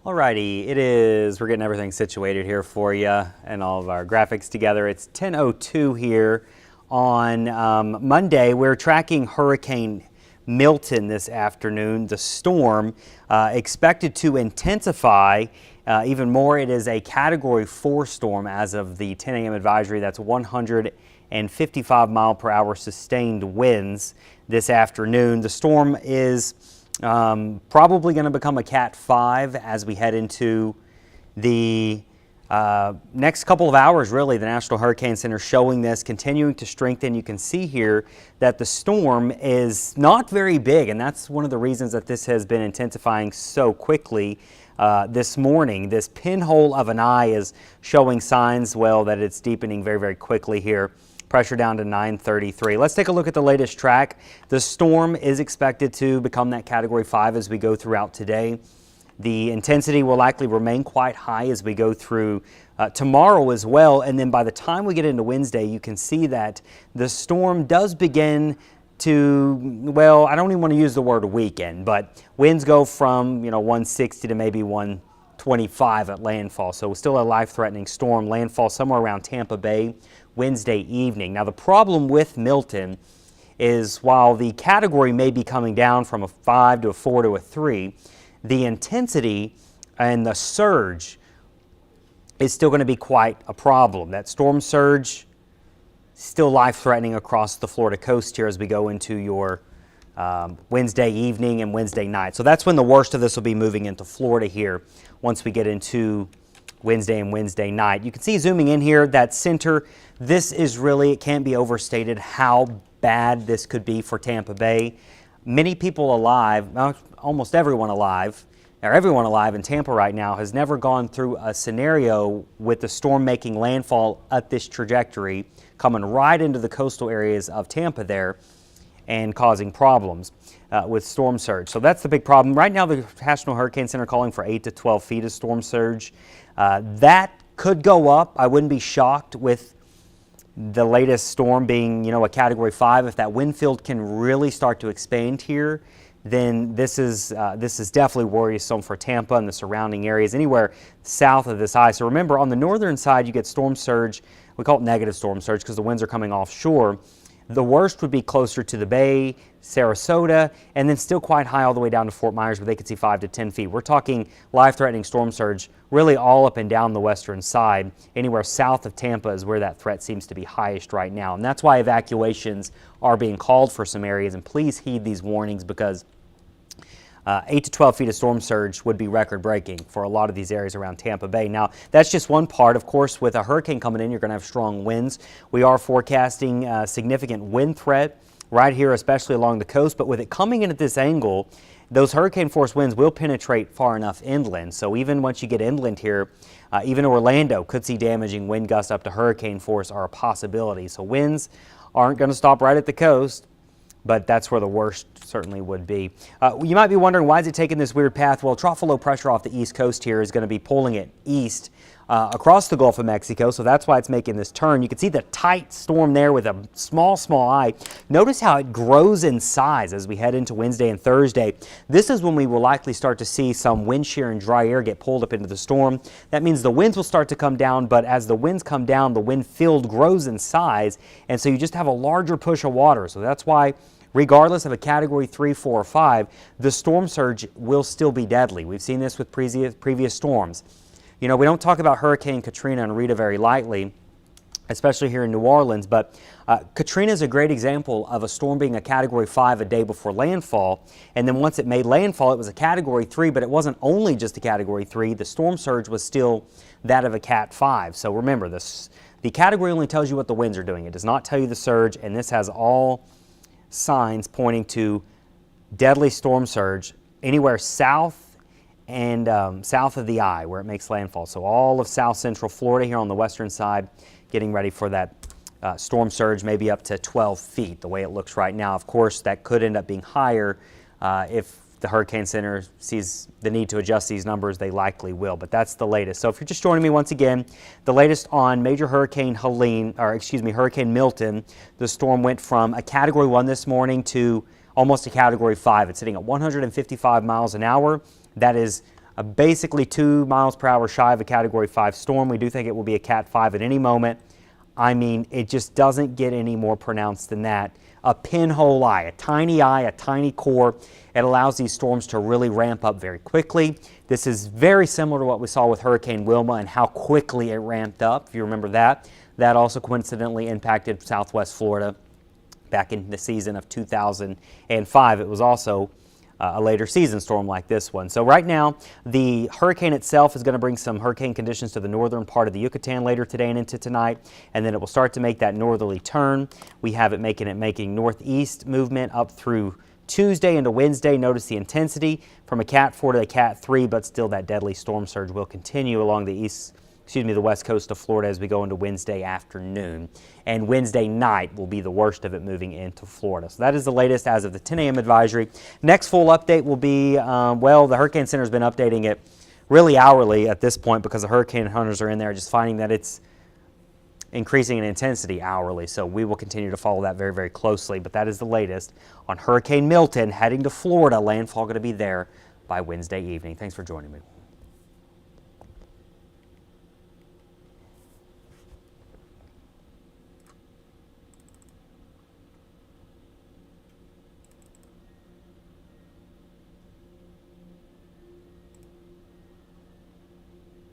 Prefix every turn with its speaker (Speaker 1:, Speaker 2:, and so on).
Speaker 1: Alrighty, we're getting everything situated here for you and all of our graphics together. It's 10:02 here on Monday. We're tracking Hurricane Milton this afternoon. The storm expected to intensify even more. It is a Category 4 storm as of the 10 a.m. advisory. That's 155 mile per hour sustained winds this afternoon. The storm is probably going to become a Cat 5 as we head into the next couple of hours, really. The National Hurricane Center showing this continuing to strengthen. You can see here that the storm is not very big, and that's one of the reasons that this has been intensifying so quickly this morning. This pinhole of an eye is showing signs, well, that it's deepening very, very quickly here. Pressure down to 933. Let's take a look at the latest track. The storm is expected to become that Category 5 as we go throughout today. The intensity will likely remain quite high as we go through tomorrow as well. And then by the time we get into Wednesday, you can see that the storm does begin to, well, I don't even want to use the word weaken, but winds go from, 160 to maybe 125 at landfall. So still a life-threatening storm. Landfall somewhere around Tampa Bay Wednesday evening. Now the problem with Milton is while the category may be coming down from a 5 to a 4 to a 3, the intensity and the surge is still going to be quite a problem. That storm surge still life-threatening across the Florida coast here as we go into your Wednesday evening and Wednesday night. So that's when the worst of this will be moving into Florida here once we get into Wednesday and Wednesday night. You can see zooming in here, that center, this is really, it can't be overstated how bad this could be for Tampa Bay. Many people alive, almost everyone alive in Tampa right now has never gone through a scenario with the storm making landfall at this trajectory, coming right into the coastal areas of Tampa there and causing problems with storm surge. So that's the big problem. Right now, the National Hurricane Center calling for 8 to 12 feet of storm surge. That could go up. I wouldn't be shocked with the latest storm being, a Category 5. If that wind field can really start to expand here, then this is definitely worrisome for Tampa and the surrounding areas, anywhere south of this eye. So remember, on the northern side, you get storm surge. We call it negative storm surge because the winds are coming offshore. The worst would be closer to the Bay, Sarasota, and then still quite high all the way down to Fort Myers where they could see 5 to 10 feet. We're talking life-threatening storm surge really all up and down the western side. Anywhere south of Tampa is where that threat seems to be highest right now. And that's why evacuations are being called for some areas. And please heed these warnings because 8 to 12 feet of storm surge would be record-breaking for a lot of these areas around Tampa Bay. Now, that's just one part. Of course, with a hurricane coming in, you're going to have strong winds. We are forecasting a significant wind threat right here, especially along the coast. But with it coming in at this angle, those hurricane-force winds will penetrate far enough inland. So even once you get inland here, even Orlando could see damaging wind gusts up to hurricane force are a possibility. So winds aren't going to stop right at the coast, but that's where the worst certainly would be. You might be wondering, why is it taking this weird path? Well, trough of low pressure off the east coast here is going to be pulling it east across the Gulf of Mexico, so that's why it's making this turn. You can see the tight storm there with a small eye. Notice how it grows in size as we head into Wednesday and Thursday. This is when we will likely start to see some wind shear and dry air get pulled up into the storm. That means the winds will start to come down, but as the winds come down, the wind field grows in size, and so you just have a larger push of water. So that's why, regardless of a Category 3, 4, or 5, the storm surge will still be deadly. We've seen this with previous storms. We don't talk about Hurricane Katrina and Rita very lightly, especially here in New Orleans, but Katrina is a great example of a storm being a Category 5 a day before landfall, and then once it made landfall, it was a Category 3, but it wasn't only just a Category 3. The storm surge was still that of a Cat 5. So remember, the category only tells you what the winds are doing. It does not tell you the surge, and this has all signs pointing to deadly storm surge anywhere south and south of the eye where it makes landfall. So all of south central Florida here on the western side getting ready for that storm surge, maybe up to 12 feet the way it looks right now. Of course, that could end up being higher if the Hurricane Center sees the need to adjust these numbers. They likely will, but that's the latest. So if you're just joining me once again, the latest on major Hurricane Hurricane Milton. The storm went from a Category 1 this morning to almost a Category 5. It's sitting at 155 miles an hour. That is Basically 2 miles per hour shy of a Category 5 storm. We do think it will be a Cat 5 at any moment. I mean, it just doesn't get any more pronounced than that. A pinhole eye, a tiny core. It allows these storms to really ramp up very quickly. This is very similar to what we saw with Hurricane Wilma and how quickly it ramped up, if you remember that. That also coincidentally impacted Southwest Florida back in the season of 2005. It was also a later season storm like this one. So right now, the hurricane itself is going to bring some hurricane conditions to the northern part of the Yucatan later today and into tonight, and then it will start to make that northerly turn. We have it making northeast movement up through Tuesday into Wednesday. Notice the intensity from a Cat 4 to a Cat 3, but still that deadly storm surge will continue along the west coast of Florida as we go into Wednesday afternoon. And Wednesday night will be the worst of it moving into Florida. So that is the latest as of the 10 a.m. advisory. Next full update will be, the Hurricane Center has been updating it really hourly at this point because the hurricane hunters are in there just finding that it's increasing in intensity hourly. So we will continue to follow that very, very closely. But that is the latest on Hurricane Milton heading to Florida. Landfall going to be there by Wednesday evening. Thanks for joining me.